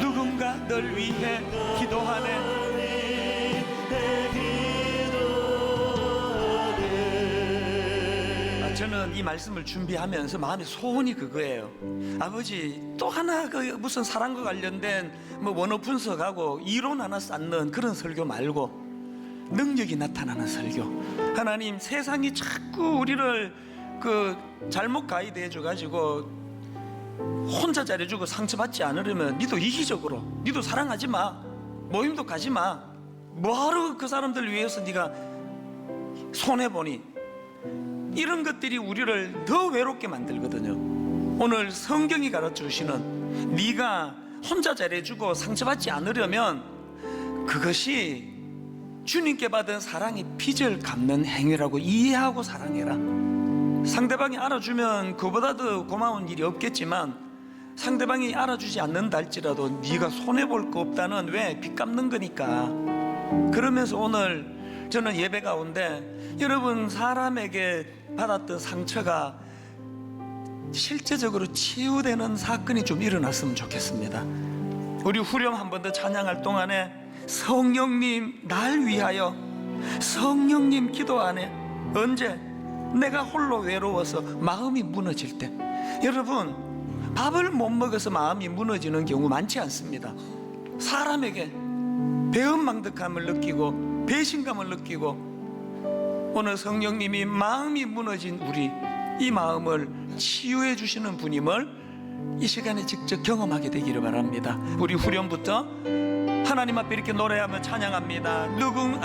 누군가 널 위해 기도하네. 저는 이 말씀을 준비하면서 마음의 소원이 그거예요. 아버지, 또 하나 그 무슨 사랑과 관련된 뭐 원어 분석하고 이론 하나 쌓는 그런 설교 말고 능력이 나타나는 설교. 하나님, 세상이 자꾸 우리를 그 잘못 가이드 해줘가지고 혼자 잘해주고 상처받지 않으려면 니도 이기적으로, 니도 사랑하지 마, 모임도 가지 마, 뭐하러 그 사람들 위해서 네가 손해보니, 이런 것들이 우리를 더 외롭게 만들거든요. 오늘 성경이 가르쳐주시는 네가 혼자 잘해주고 상처받지 않으려면 그것이 주님께 받은 사랑의 빚을 갚는 행위라고 이해하고 사랑해라. 상대방이 알아주면 그보다 더 고마운 일이 없겠지만 상대방이 알아주지 않는다 할지라도 네가 손해볼 거 없다는, 왜? 빚 갚는 거니까. 그러면서 오늘 저는 예배 가운데 여러분, 사람에게 받았던 상처가 실제적으로 치유되는 사건이 좀 일어났으면 좋겠습니다. 우리 후렴 한 번 더 찬양할 동안에 성령님 날 위하여, 성령님 기도하네. 언제? 내가 홀로 외로워서 마음이 무너질 때. 여러분, 밥을 못 먹어서 마음이 무너지는 경우 많지 않습니다. 사람에게 배은망덕함을 느끼고 배신감을 느끼고, 오늘 성령님이 마음이 무너진 우리 이 마음을 치유해 주시는 분임을 이 시간에 직접 경험하게 되기를 바랍니다. 우리 후렴부터 하나님 앞에 이렇게 노래하며 찬양합니다.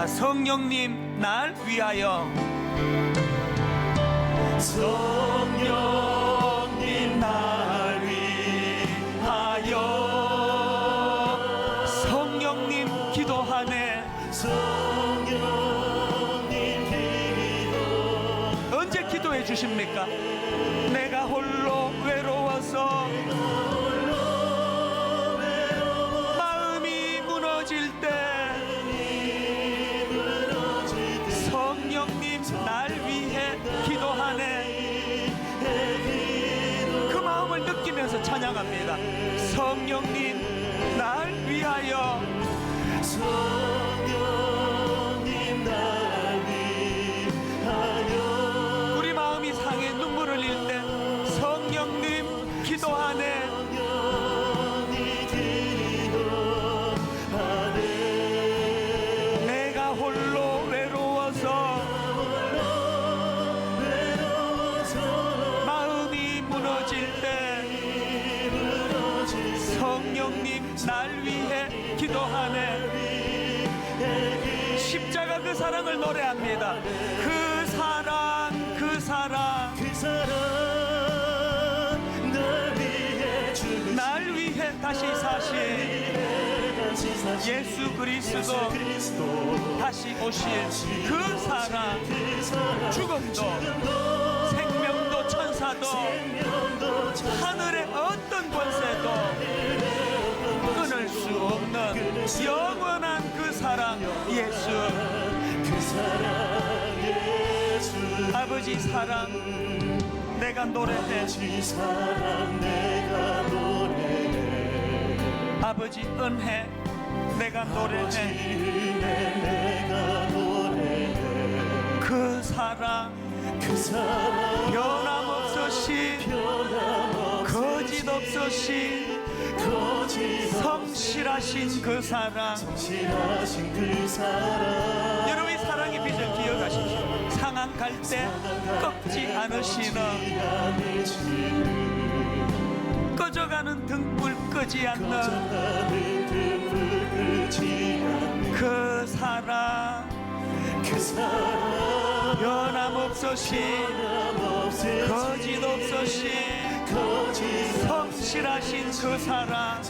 성령님 날 위하여, 성령님 날 위하여, 성령님 기도하네. 언제 기도해 주십니까? 내가 홀로 외로워서 마음이 무너질 때 성령님 날 위해 기도하네. 그 마음을 느끼면서 찬양합니다. 성령님 날 위하여, 성령님 날 위하여. 우리 마음이 상해 눈물 흘릴 때 성령님 기도하네. 내가 홀로 외로워서 마음이 무너질 때 성령님 날 위해 기도하네. 십자가 그 사랑을 노래합니다. 그 사랑, 그 사랑, 그 사랑, 날 위해 다시 사신 예수 그리스도 다시 오실 그 사랑, 죽음도 생명도 천사도 하늘의 어떤 권세도 끊을 수 없는 영원한 그 사랑, 예수. 아버지 사랑 내가 노래해. 아버지 은혜 내가 노래해. 그 사랑, 변함없으신 거짓 없으신 성실하신 그 사랑, 여러분의 사랑의 빛을 기억하십시오. 상한 갈 때 꺾지 않으시는, 꺼져가는 등불 끄지 않는 그 사랑, 변함없으신 거짓 없으신 성실하신 그 사랑,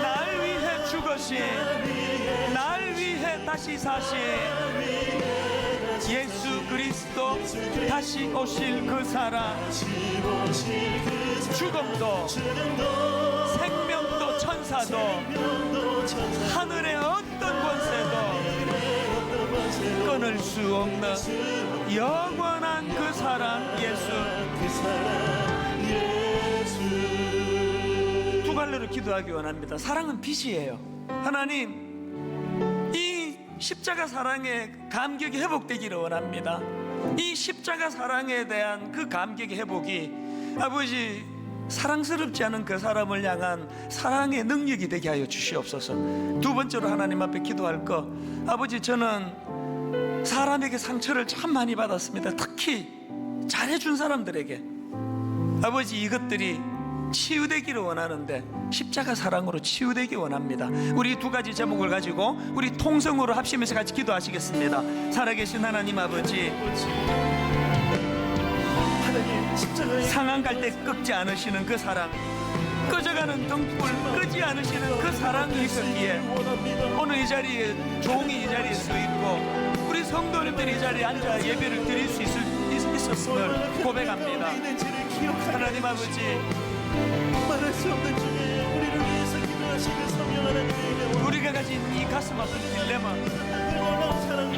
날 위해 죽으신, 날 위해 다시 사신 예수 그리스도 다시 오실 그 사랑, 죽음도 생명도 천사도 하늘의 어떤 권세도 끊을 수 없는 영원한 그 사랑, 예수. 두 갈래로 기도하기 원합니다. 사랑은 빛이에요. 하나님, 이 십자가 사랑의 감격이 회복되기를 원합니다. 이 십자가 사랑에 대한 그 감격의 회복이 아버지, 사랑스럽지 않은 그 사람을 향한 사랑의 능력이 되게 하여 주시옵소서. 두 번째로 하나님 앞에 기도할 거, 아버지, 저는 사람에게 상처를 참 많이 받았습니다. 특히 잘해준 사람들에게. 아버지, 이것들이 치유되기를 원하는데 십자가 사랑으로 치유되기 원합니다. 우리 두 가지 제목을 가지고 우리 통성으로 합심해서 같이 기도하시겠습니다. 살아계신 하나님 아버지, 상한 갈 때 꺾지 않으시는 그 사랑, 꺼져가는 등불 끄지 않으시는 그 사랑이 있었기에 오늘 이 자리에 종이 이 자리에 서 있고 우리 성도님들이 이 자리에 앉아 예배를 드릴 수 있었음을 고백합니다. 하나님 아버지, 말할 수 없는 중에 우리를 위해서 기도하시는 성령 하나님의 우리가 가진 이 가슴 아픈 딜레마, 놀라운 사랑을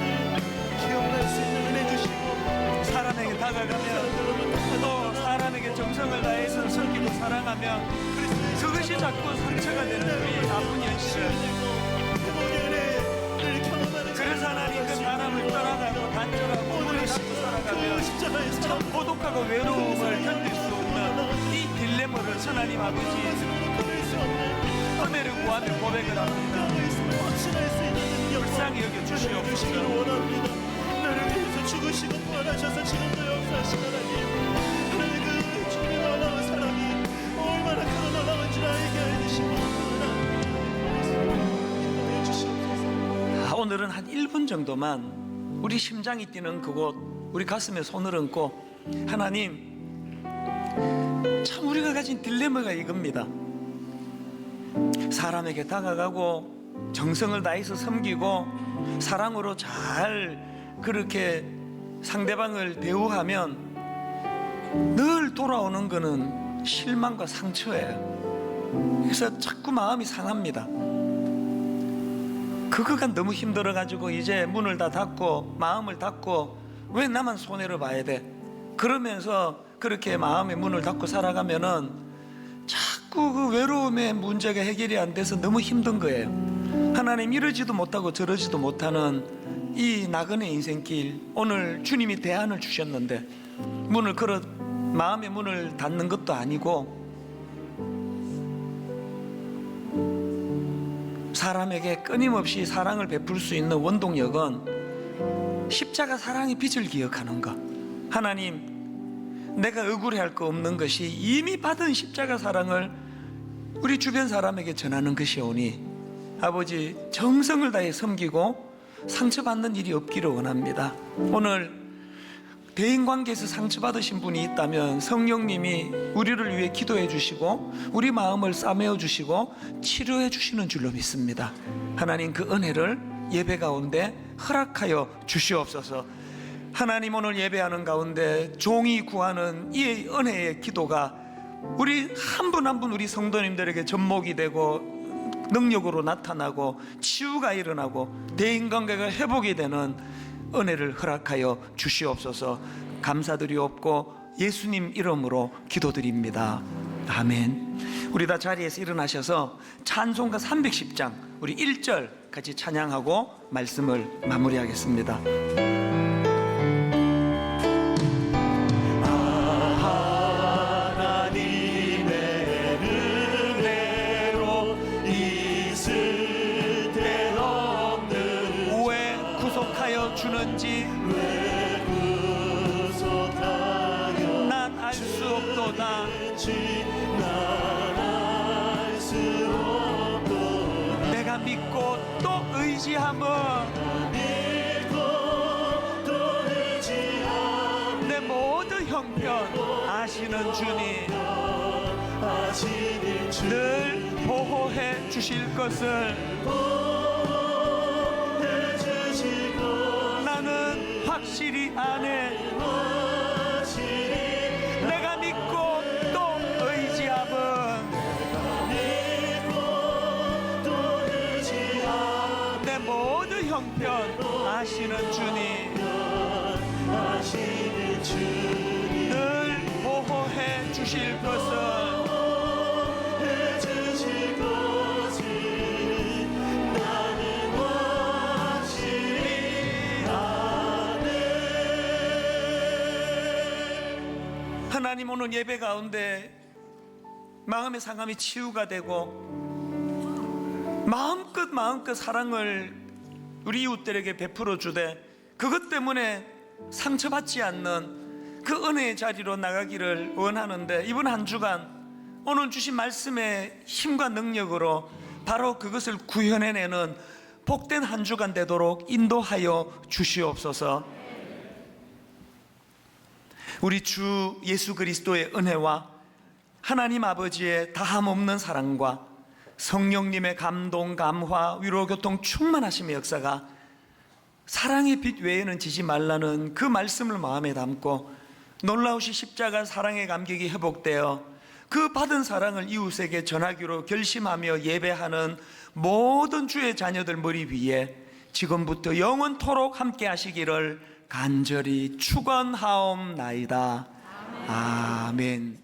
기억날 수 있는 은혜 주시고, 사람에게 다가가면 또 사람에게 정성을 다해서 섬기고 사랑하면 그것이 자꾸 상처가 되는 우리 나쁜 현실을, 그래서 하나님 그 사람을 떠나가고 단절하고 문을 닫고 살아가면 참 고독하고 외로움을 견딜 수 없는 이 딜레마를 하나님 아버지 은혜를 구하며 고백을 합니다. 불쌍히 여겨주시옵소서. 나를 위해서 죽으시고 부활하셔서 지금도 역사하신 하나님 그 주님의 놀라운 사랑이 얼마나 큰 놀라운지 나에게 알리시고 인도해 주시옵소서. 오늘은 한 1분 정도만 우리 심장이 뛰는 그곳, 우리 가슴에 손을 얹고, 하나님, 참 우리가 가진 딜레마가 이겁니다. 사람에게 다가가고 정성을 다해서 섬기고 사랑으로 잘 그렇게 상대방을 대우하면 늘 돌아오는 거는 실망과 상처예요. 그래서 자꾸 마음이 상합니다. 그거가 너무 힘들어가지고 이제 문을 다 닫고 마음을 닫고 왜 나만 손해를 봐야 돼? 그러면서 그렇게 마음의 문을 닫고 살아가면은 자꾸 그 외로움의 문제가 해결이 안 돼서 너무 힘든 거예요. 하나님, 이러지도 못하고 저러지도 못하는 이 나그네 인생길, 오늘 주님이 대안을 주셨는데 문을 걸어 마음의 문을 닫는 것도 아니고 사람에게 끊임없이 사랑을 베풀 수 있는 원동력은 십자가 사랑의 빛을 기억하는 것. 하나님, 내가 억울해할 거 없는 것이 이미 받은 십자가 사랑을 우리 주변 사람에게 전하는 것이오니 아버지, 정성을 다해 섬기고 상처받는 일이 없기를 원합니다. 오늘 대인관계에서 상처받으신 분이 있다면 성령님이 우리를 위해 기도해 주시고 우리 마음을 싸매어 주시고 치료해 주시는 줄로 믿습니다. 하나님, 그 은혜를 예배 가운데 허락하여 주시옵소서. 하나님, 오늘 예배하는 가운데 종이 구하는 이 은혜의 기도가 우리 한 분 한 분 우리 성도님들에게 접목이 되고 능력으로 나타나고 치유가 일어나고 대인관계가 회복이 되는 은혜를 허락하여 주시옵소서. 감사드리옵고 예수님 이름으로 기도드립니다. 아멘. 우리 다 자리에서 일어나셔서 찬송가 310장 우리 1절 같이 찬양하고 말씀을 마무리하겠습니다. 주는지 난 알 수 없도다. 내가 믿고 또 의지함은 내 모든 형편 아시는 주님 늘 보호해 주실 것을 확실히 아네. 내가 믿고 또 의지함은 내 모든 형편 아시는 주님 늘 보호해 주실 것을 하나님, 오늘 예배 가운데 마음의 상함이 치유가 되고 마음껏 사랑을 우리 이웃들에게 베풀어 주되 그것 때문에 상처받지 않는 그 은혜의 자리로 나가기를 원하는데, 이번 한 주간 오늘 주신 말씀의 힘과 능력으로 바로 그것을 구현해내는 복된 한 주간 되도록 인도하여 주시옵소서. 우리 주 예수 그리스도의 은혜와 하나님 아버지의 다함없는 사랑과 성령님의 감동, 감화, 위로, 교통, 충만하심의 역사가 사랑의 빛 외에는 지지 말라는 그 말씀을 마음에 담고 놀라우신 십자가 사랑의 감격이 회복되어 그 받은 사랑을 이웃에게 전하기로 결심하며 예배하는 모든 주의 자녀들 머리 위에 지금부터 영원토록 함께 하시기를 간절히 축원하옵나이다. 아멘.